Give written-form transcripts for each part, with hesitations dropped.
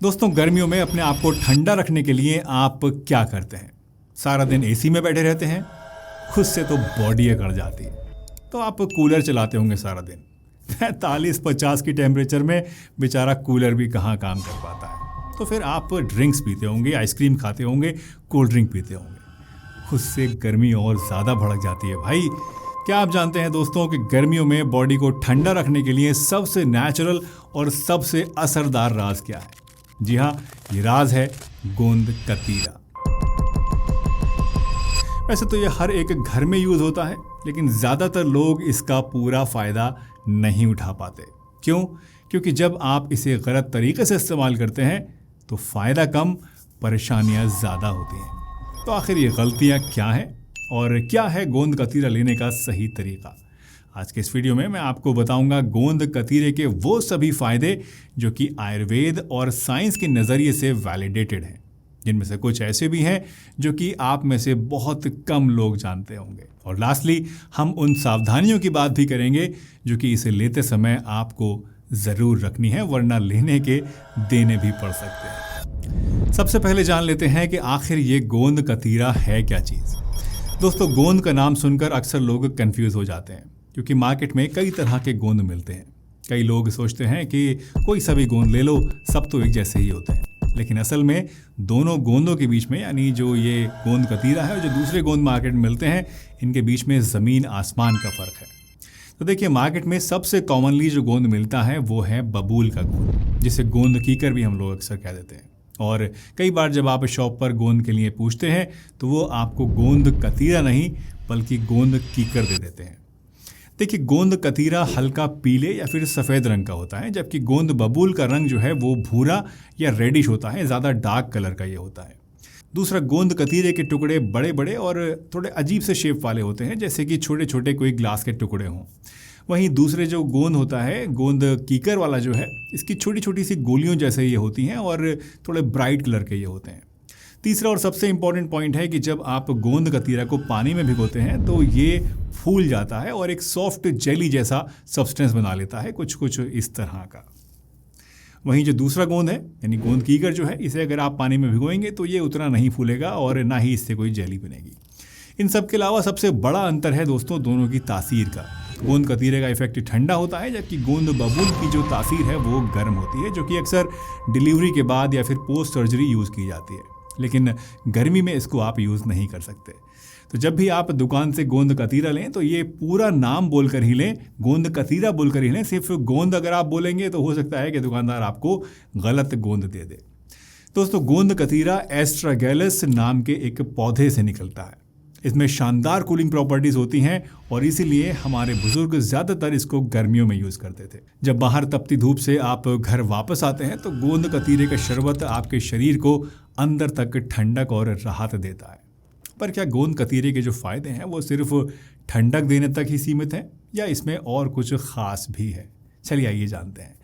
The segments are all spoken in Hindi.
दोस्तों, गर्मियों में अपने आप को ठंडा रखने के लिए आप क्या करते हैं? सारा दिन एसी में बैठे रहते हैं, खुद से तो बॉडी अकड़ जाती है। तो आप कूलर चलाते होंगे सारा दिन। 45-50 की टेम्परेचर में बेचारा कूलर भी कहाँ काम कर पाता है। तो फिर आप ड्रिंक्स पीते होंगे, आइसक्रीम खाते होंगे, कोल्ड ड्रिंक पीते होंगे। खुद से गर्मी और ज़्यादा भड़क जाती है भाई। क्या आप जानते हैं दोस्तों कि गर्मियों में बॉडी को ठंडा रखने के लिए सबसे नेचुरल और सबसे असरदार राज क्या है? जी हाँ, ये राज है गोंद कतीरा। वैसे तो ये हर एक घर में यूज होता है, लेकिन ज़्यादातर लोग इसका पूरा फ़ायदा नहीं उठा पाते। क्यों? क्योंकि जब आप इसे गलत तरीके से इस्तेमाल करते हैं तो फ़ायदा कम, परेशानियां ज़्यादा होती हैं। तो आखिर ये गलतियां क्या हैं और क्या है गोंद कतीरा लेने का सही तरीका? आज के इस वीडियो में मैं आपको बताऊंगा गोंद कतीरे के वो सभी फ़ायदे जो कि आयुर्वेद और साइंस के नज़रिए से वैलिडेटेड हैं, जिनमें से कुछ ऐसे भी हैं जो कि आप में से बहुत कम लोग जानते होंगे। और लास्टली हम उन सावधानियों की बात भी करेंगे जो कि इसे लेते समय आपको ज़रूर रखनी है, वरना लेने के देने भी पड़ सकते हैं। सबसे पहले जान लेते हैं कि आखिर ये गोंद कतीरा है क्या चीज़। दोस्तों, गोंद का नाम सुनकर अक्सर लोग कंफ्यूज हो जाते हैं, क्योंकि मार्केट में कई तरह के गोंद मिलते हैं। कई लोग सोचते हैं कि कोई सा भी गोंद ले लो, सब तो एक जैसे ही होते हैं। लेकिन असल में दोनों गोंदों के बीच में, यानी जो ये गोंद कतीरा है और जो दूसरे गोंद मार्केट में मिलते हैं, इनके बीच में ज़मीन आसमान का फ़र्क है। तो देखिए, मार्केट में सबसे कॉमनली जो गोंद मिलता है वो है बबूल का गोंद, जिसे गोंद कीकर भी हम लोग अक्सर कह देते हैं। और कई बार जब आप शॉप पर गोंद के लिए पूछते हैं तो वो आपको गोंद कतीरा नहीं बल्कि गोंद कीकर दे देते हैं। देखिए, गोंद कतीरा हल्का पीले या फिर सफ़ेद रंग का होता है, जबकि गोंद बबूल का रंग जो है वो भूरा या रेडिश होता है, ज़्यादा डार्क कलर का ये होता है। दूसरा, गोंद कतीरे के टुकड़े बड़े बड़े और थोड़े अजीब से शेप वाले होते हैं, जैसे कि छोटे छोटे कोई ग्लास के टुकड़े हों। वहीं दूसरे जो गोंद होता है, गोंद कीकर वाला जो है, इसकी छोटी छोटी सी गोलियों जैसे ये होती हैं और थोड़े ब्राइट कलर के ये होते हैं। तीसरा और सबसे इम्पॉर्टेंट पॉइंट है कि जब आप गोंद कतीरा को पानी में भिगोते हैं तो ये फूल जाता है और एक सॉफ्ट जेली जैसा सब्सटेंस बना लेता है, कुछ कुछ इस तरह का। वहीं जो दूसरा गोंद है, यानी गोंद कीकर जो है, इसे अगर आप पानी में भिगोएंगे तो ये उतना नहीं फूलेगा और ना ही इससे कोई जेली बनेगी। इन सब के अलावा सबसे बड़ा अंतर है दोस्तों दोनों की तासीर का। गोंद कतीरे का इफेक्ट ठंडा होता है, जबकि गोंद बबूल की जो तासीर है वो गर्म होती है, जो कि अक्सर डिलीवरी के बाद या फिर पोस्ट सर्जरी यूज़ की जाती है। लेकिन गर्मी में इसको आप यूज़ नहीं कर सकते। तो जब भी आप दुकान से गोंद कतीरा लें तो ये पूरा नाम बोलकर ही लें, गोंद कतीरा बोलकर ही लें। सिर्फ गोंद अगर आप बोलेंगे तो हो सकता है कि दुकानदार आपको गलत गोंद दे दे। दोस्तों, गोंद कतीरा एस्ट्रागैलस नाम के एक पौधे से निकलता है। इसमें शानदार कूलिंग प्रॉपर्टीज़ होती हैं और इसीलिए हमारे बुजुर्ग ज़्यादातर इसको गर्मियों में यूज़ करते थे। जब बाहर तपती धूप से आप घर वापस आते हैं तो गोंद कतीरे का शरबत आपके शरीर को अंदर तक ठंडक और राहत देता है। पर क्या गोंद कतीरे के जो फ़ायदे हैं वो सिर्फ ठंडक देने तक ही सीमित हैं या इसमें और कुछ ख़ास भी है? चलिए आइए जानते हैं।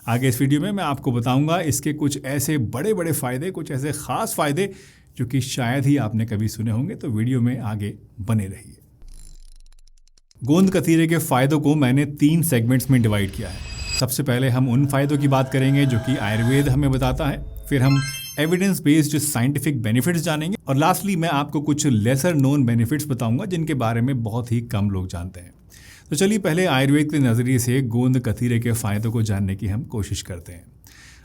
आगे इस वीडियो में मैं आपको बताऊंगा इसके कुछ ऐसे बड़े बड़े फ़ायदे, कुछ ऐसे ख़ास फ़ायदे जो कि शायद ही आपने कभी सुने होंगे। तो वीडियो में आगे बने रहिए। गोंद कतीरे के फ़ायदों को मैंने 3 सेगमेंट्स में डिवाइड किया है। सबसे पहले हम उन फ़ायदों की बात करेंगे जो कि आयुर्वेद हमें बताता है, फिर हम एविडेंस बेस्ड साइंटिफिक बेनिफिट्स जानेंगे और लास्टली मैं आपको कुछ लेसर नोन बेनिफिट्स बताऊंगा जिनके बारे में बहुत ही कम लोग जानते हैं। तो चलिए पहले आयुर्वेद के नज़रिए से गोंद कतीरे के फ़ायदों को जानने की हम कोशिश करते हैं।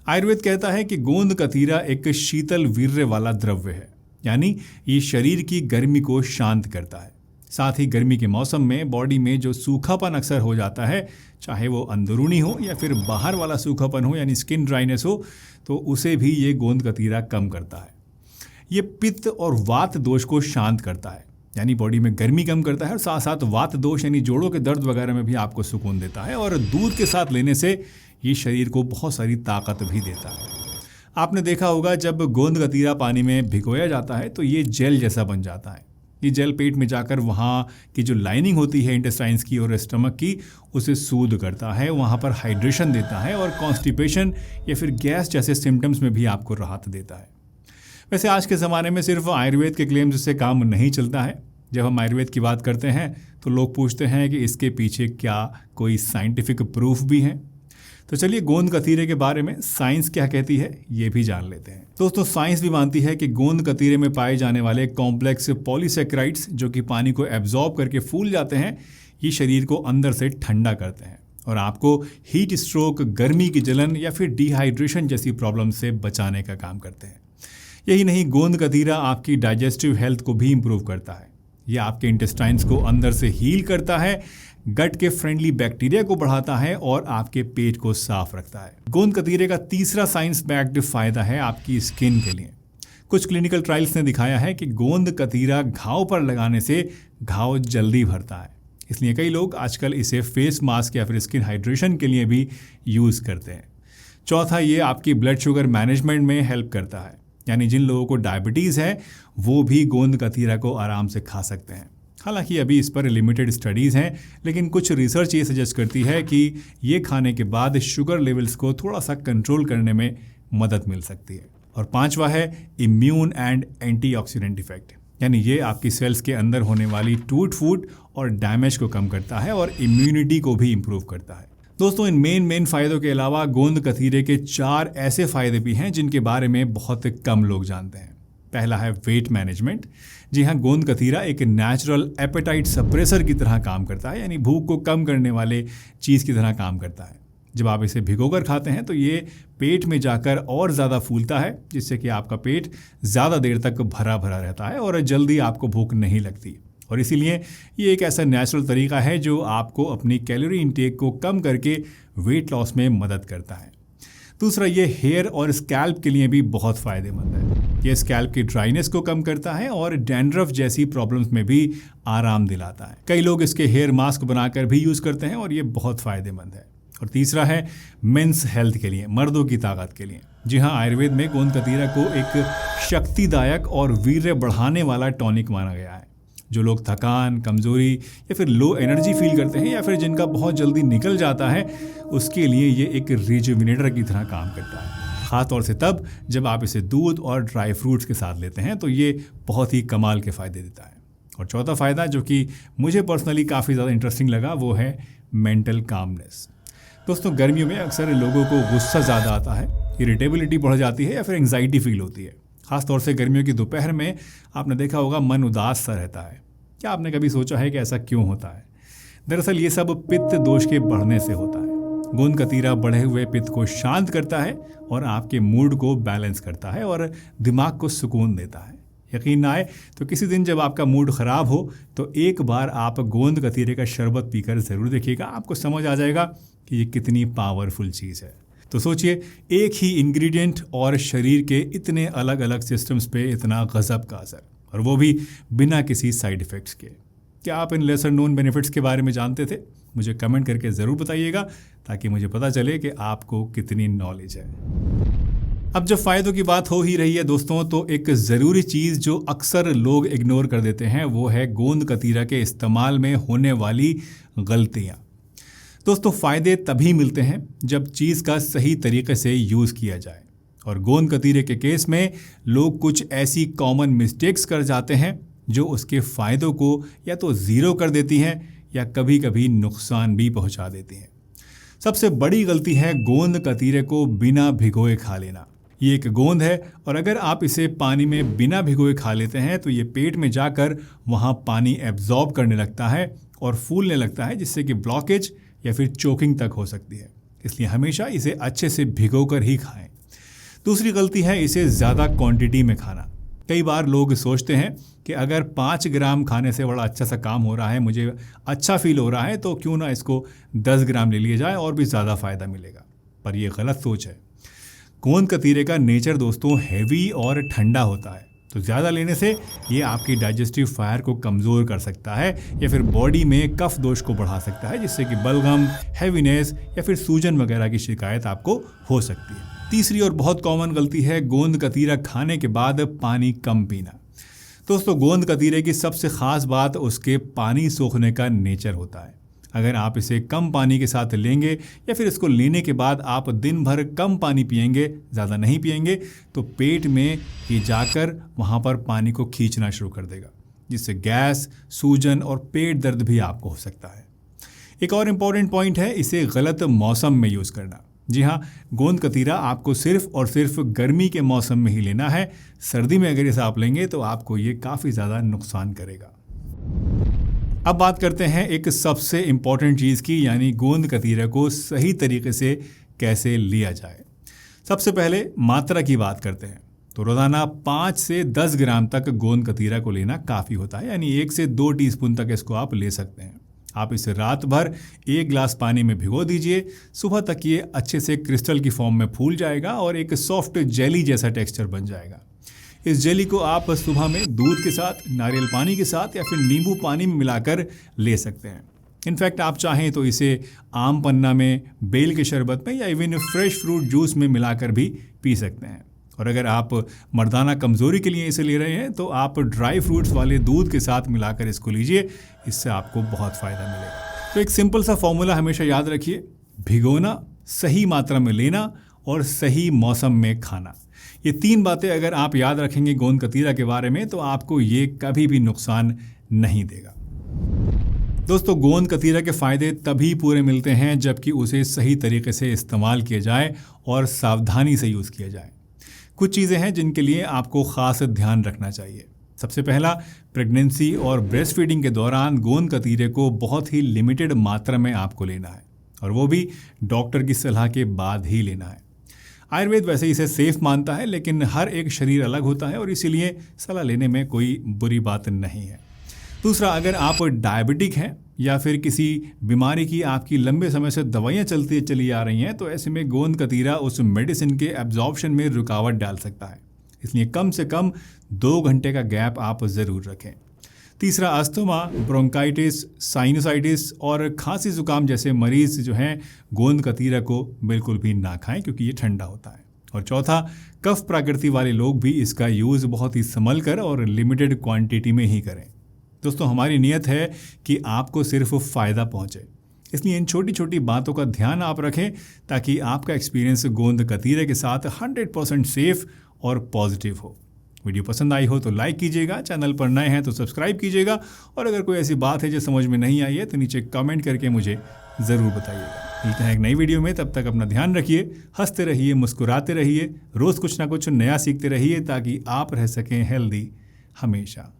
आयुर्वेद कहता है कि गोंद कतीरा एक शीतल वीर्य वाला द्रव्य है, यानी ये शरीर की गर्मी को शांत करता है। साथ ही गर्मी के मौसम में बॉडी में जो सूखापन अक्सर हो जाता है, चाहे वो अंदरूनी हो या फिर बाहर वाला सूखापन हो, यानी स्किन ड्राइनेस हो, तो उसे भी ये गोंद कतीरा कम करता है। ये पित्त और वात दोष को शांत करता है, यानी बॉडी में गर्मी कम करता है और साथ साथ वात दोष यानी जोड़ों के दर्द वगैरह में भी आपको सुकून देता है। और दूध के साथ लेने से ये शरीर को बहुत सारी ताकत भी देता है। आपने देखा होगा जब गोंद कतीरा पानी में भिगोया जाता है तो ये जेल जैसा बन जाता है। ये जेल पेट में जाकर वहाँ की जो लाइनिंग होती है इंटेस्टाइन्स की और स्टमक की, उसे सूद करता है, वहाँ पर हाइड्रेशन देता है और कॉन्स्टिपेशन या फिर गैस जैसे सिम्टम्स में भी आपको राहत देता है। वैसे आज के ज़माने में सिर्फ आयुर्वेद के क्लेम्स से काम नहीं चलता है। जब हम आयुर्वेद की बात करते हैं तो लोग पूछते हैं कि इसके पीछे क्या कोई साइंटिफिक प्रूफ भी है। तो चलिए गोंद कतीरे के बारे में साइंस क्या कहती है ये भी जान लेते हैं। दोस्तों साइंस भी मानती है कि गोंद कतीरे में पाए जाने वाले कॉम्प्लेक्स पॉलीसेकेराइड्स जो कि पानी को एब्जॉर्ब करके फूल जाते हैं, ये शरीर को अंदर से ठंडा करते हैं और आपको हीट स्ट्रोक, गर्मी की जलन या फिर डिहाइड्रेशन जैसी प्रॉब्लम से बचाने का काम करते हैं। यही नहीं, गोंद कतीरा आपकी डाइजेस्टिव हेल्थ को भी इम्प्रूव करता है। यह आपके इंटेस्टाइन्स को अंदर से हील करता है, गट के फ्रेंडली बैक्टीरिया को बढ़ाता है और आपके पेट को साफ रखता है। गोंद कतीरे का तीसरा साइंस बैक्ड फायदा है आपकी स्किन के लिए। कुछ क्लिनिकल ट्रायल्स ने दिखाया है कि गोंद कतीरा घाव पर लगाने से घाव जल्दी भरता है, इसलिए कई लोग आजकल इसे फेस मास्क या फिर स्किन हाइड्रेशन के लिए भी यूज़ करते हैं। चौथा, ये आपकी ब्लड शुगर मैनेजमेंट में हेल्प करता है, यानी जिन लोगों को डायबिटीज़ है वो भी गोंद कतीरा को आराम से खा सकते हैं। हालांकि अभी इस पर लिमिटेड स्टडीज़ हैं, लेकिन कुछ रिसर्च ये सजेस्ट करती है कि ये खाने के बाद शुगर लेवल्स को थोड़ा सा कंट्रोल करने में मदद मिल सकती है। और पांचवा है इम्यून एंड एंटीऑक्सीडेंट इफेक्ट, यानी ये आपकी सेल्स के अंदर होने वाली टूट फूट और डैमेज को कम करता है और इम्यूनिटी को भी इम्प्रूव करता है। दोस्तों इन मेन फ़ायदों के अलावा गोंद कतीरे के 4 ऐसे फ़ायदे भी हैं जिनके बारे में बहुत कम लोग जानते हैं। पहला है वेट मैनेजमेंट। जी हाँ, गोंद कतीरा एक नेचुरल एपेटाइट सप्रेसर की तरह काम करता है, यानी भूख को कम करने वाले चीज़ की तरह काम करता है। जब आप इसे भिगोकर खाते हैं तो ये पेट में जाकर और ज़्यादा फूलता है, जिससे कि आपका पेट ज़्यादा देर तक भरा भरा रहता है और जल्दी आपको भूख नहीं लगती। और इसीलिए ये एक ऐसा नेचुरल तरीका है जो आपको अपनी कैलोरी इंटेक को कम करके वेट लॉस में मदद करता है। दूसरा, ये हेयर और स्कैल्प के लिए भी बहुत फ़ायदेमंद है। ये स्कैल्प की ड्राइनेस को कम करता है और डैंड्रफ जैसी प्रॉब्लम्स में भी आराम दिलाता है। कई लोग इसके हेयर मास्क बनाकर भी यूज़ करते हैं और ये बहुत फ़ायदेमंद है। और तीसरा है मेंस हेल्थ के लिए, मर्दों की ताकत के लिए। जी हाँ, आयुर्वेद में गोंद कतीरा को एक शक्तिदायक और वीर्य बढ़ाने वाला टॉनिक माना गया है। जो लोग थकान, कमज़ोरी या फिर लो एनर्जी फील करते हैं या फिर जिनका बहुत जल्दी निकल जाता है, उसके लिए ये एक रिजुविनेटर की तरह काम करता है। ख़ास तौर से तब जब आप इसे दूध और ड्राई फ्रूट्स के साथ लेते हैं तो ये बहुत ही कमाल के फ़ायदे देता है। और चौथा फ़ायदा जो कि मुझे पर्सनली काफ़ी ज़्यादा इंटरेस्टिंग लगा वो है मेंटल कामनेस। दोस्तों गर्मियों में अक्सर लोगों को गुस्सा ज़्यादा आता है, इरिटेबिलिटी बढ़ जाती है या फिर एंग्जाइटी फील होती है। खासतौर से गर्मियों की दोपहर में आपने देखा होगा मन उदास सा रहता है। क्या आपने कभी सोचा है कि ऐसा क्यों होता है? दरअसल ये सब पित्त दोष के बढ़ने से होता है। गोंद कतीरा बढ़े हुए पित्त को शांत करता है और आपके मूड को बैलेंस करता है और दिमाग को सुकून देता है। यकीन ना आए तो किसी दिन जब आपका मूड ख़राब हो तो एक बार आप गोंद कतीरे का शरबत पीकर ज़रूर देखिएगा, आपको समझ आ जाएगा कि ये कितनी पावरफुल चीज़ है। तो सोचिए, एक ही इंग्रेडिएंट और शरीर के इतने अलग अलग सिस्टम्स पे इतना गजब का असर, और वो भी बिना किसी साइड इफ़ेक्ट्स के। क्या आप इन लेसर नोन बेनिफिट्स के बारे में जानते थे? मुझे कमेंट करके ज़रूर बताइएगा ताकि मुझे पता चले कि आपको कितनी नॉलेज है। अब जब फ़ायदों की बात हो ही रही है दोस्तों, तो एक ज़रूरी चीज़ जो अक्सर लोग इग्नोर कर देते हैं वो है गोंद कतीरा के इस्तेमाल में होने वाली गलतियाँ। दोस्तों फ़ायदे तभी मिलते हैं जब चीज़ का सही तरीके से यूज़ किया जाए, और गोंद कतीरे के केस में लोग कुछ ऐसी कॉमन मिस्टेक्स कर जाते हैं जो उसके फ़ायदों को या तो ज़ीरो कर देती हैं या कभी कभी नुकसान भी पहुंचा देती हैं। सबसे बड़ी गलती है गोंद कतीरे को बिना भिगोए खा लेना। ये एक गोंद है और अगर आप इसे पानी में बिना भिगोए खा लेते हैं तो ये पेट में जाकर वहाँ पानी एब्जॉर्ब करने लगता है और फूलने लगता है, जिससे कि ब्लॉकेज या फिर चोकिंग तक हो सकती है। इसलिए हमेशा इसे अच्छे से भिगोकर ही खाएं। दूसरी गलती है इसे ज़्यादा क्वांटिटी में खाना। कई बार लोग सोचते हैं कि अगर 5 ग्राम खाने से बड़ा अच्छा सा काम हो रहा है, मुझे अच्छा फील हो रहा है, तो क्यों ना इसको 10 ग्राम ले लिया जाए और भी ज़्यादा फ़ायदा मिलेगा। पर यह गलत सोच है। गोंद कतीरे का नेचर दोस्तों हैवी और ठंडा होता है, तो ज़्यादा लेने से ये आपकी डाइजेस्टिव फायर को कमज़ोर कर सकता है या फिर बॉडी में कफ दोष को बढ़ा सकता है, जिससे कि बलगम, हैवीनेस या फिर सूजन वगैरह की शिकायत आपको हो सकती है। तीसरी और बहुत कॉमन गलती है गोंद कतीरा खाने के बाद पानी कम पीना। दोस्तों गोंद कतीरे की सबसे ख़ास बात उसके पानी सोखने का नेचर होता है। अगर आप इसे कम पानी के साथ लेंगे या फिर इसको लेने के बाद आप दिन भर कम पानी पिएंगे, ज़्यादा नहीं पिएंगे, तो पेट में ये जाकर वहाँ पर पानी को खींचना शुरू कर देगा, जिससे गैस, सूजन और पेट दर्द भी आपको हो सकता है। एक और इम्पॉर्टेंट पॉइंट है इसे गलत मौसम में यूज़ करना। जी हाँ, गोंद कतीरा आपको सिर्फ और सिर्फ गर्मी के मौसम में ही लेना है। सर्दी में अगर इसे आप लेंगे तो आपको ये काफ़ी ज़्यादा नुकसान करेगा। अब बात करते हैं एक सबसे इम्पॉर्टेंट चीज़ की, यानी गोंद कतीरा को सही तरीके से कैसे लिया जाए। सबसे पहले मात्रा की बात करते हैं। तो रोज़ाना 5 से 10 ग्राम तक गोंद कतीरा को लेना काफ़ी होता है, यानी 1 से 2 टीस्पून तक इसको आप ले सकते हैं। आप इसे रात भर 1 गिलास पानी में भिगो दीजिए। सुबह तक ये अच्छे से क्रिस्टल की फॉर्म में फूल जाएगा और एक सॉफ्ट जेली जैसा टेक्सचर बन जाएगा। इस जेली को आप सुबह में दूध के साथ, नारियल पानी के साथ या फिर नींबू पानी में मिलाकर ले सकते हैं। इनफैक्ट आप चाहें तो इसे आम पन्ना में, बेल के शरबत में या इवन फ्रेश फ्रूट जूस में मिलाकर भी पी सकते हैं। और अगर आप मर्दाना कमज़ोरी के लिए इसे ले रहे हैं तो आप ड्राई फ्रूट्स वाले दूध के साथ मिलाकर इसको लीजिए, इससे आपको बहुत फ़ायदा मिलेगा। तो एक सिंपल सा फॉर्मूला हमेशा याद रखिए, भिगोना, सही मात्रा में लेना और सही मौसम में खाना। ये 3 बातें अगर आप याद रखेंगे गोंद कतीरा के बारे में तो आपको ये कभी भी नुकसान नहीं देगा। दोस्तों, गोंद कतीरा के फ़ायदे तभी पूरे मिलते हैं जबकि उसे सही तरीके से इस्तेमाल किया जाए और सावधानी से यूज़ किया जाए। कुछ चीज़ें हैं जिनके लिए आपको ख़ास ध्यान रखना चाहिए। सबसे पहला, प्रेगनेंसी और ब्रेस्ट फीडिंग के दौरान गोंद कतीरे को बहुत ही लिमिटेड मात्रा में आपको लेना है, और वो भी डॉक्टर की सलाह के बाद ही लेना है। आयुर्वेद वैसे इसे सेफ मानता है, लेकिन हर एक शरीर अलग होता है और इसीलिए सलाह लेने में कोई बुरी बात नहीं है। दूसरा, अगर आप डायबिटिक हैं या फिर किसी बीमारी की आपकी लंबे समय से दवाइयाँ चलती चली आ रही हैं, तो ऐसे में गोंद कतीरा उस मेडिसिन के एब्जॉर्प्शन में रुकावट डाल सकता है। इसलिए कम से कम 2 घंटे का गैप आप ज़रूर रखें। तीसरा, अस्थमा, ब्रोंकाइटिस, साइनसाइटिस और खांसी जुकाम जैसे मरीज़ जो हैं गोंद कतीरा को बिल्कुल भी ना खाएं, क्योंकि ये ठंडा होता है। और चौथा, कफ प्रकृति वाले लोग भी इसका यूज़ बहुत ही संभल कर और लिमिटेड क्वांटिटी में ही करें। दोस्तों, हमारी नीयत है कि आपको सिर्फ फ़ायदा पहुंचे, इसलिए इन छोटी छोटी बातों का ध्यान आप रखें ताकि आपका एक्सपीरियंस गोंद कतीरे के साथ 100% सेफ और पॉजिटिव हो। वीडियो पसंद आई हो तो लाइक कीजिएगा, चैनल पर नए हैं तो सब्सक्राइब कीजिएगा, और अगर कोई ऐसी बात है जो समझ में नहीं आई है तो नीचे कमेंट करके मुझे ज़रूर बताइएगा। मिलते हैं एक नई वीडियो में, तब तक अपना ध्यान रखिए, हंसते रहिए, मुस्कुराते रहिए, रोज़ कुछ ना कुछ नया सीखते रहिए ताकि आप रह सकें हेल्दी हमेशा।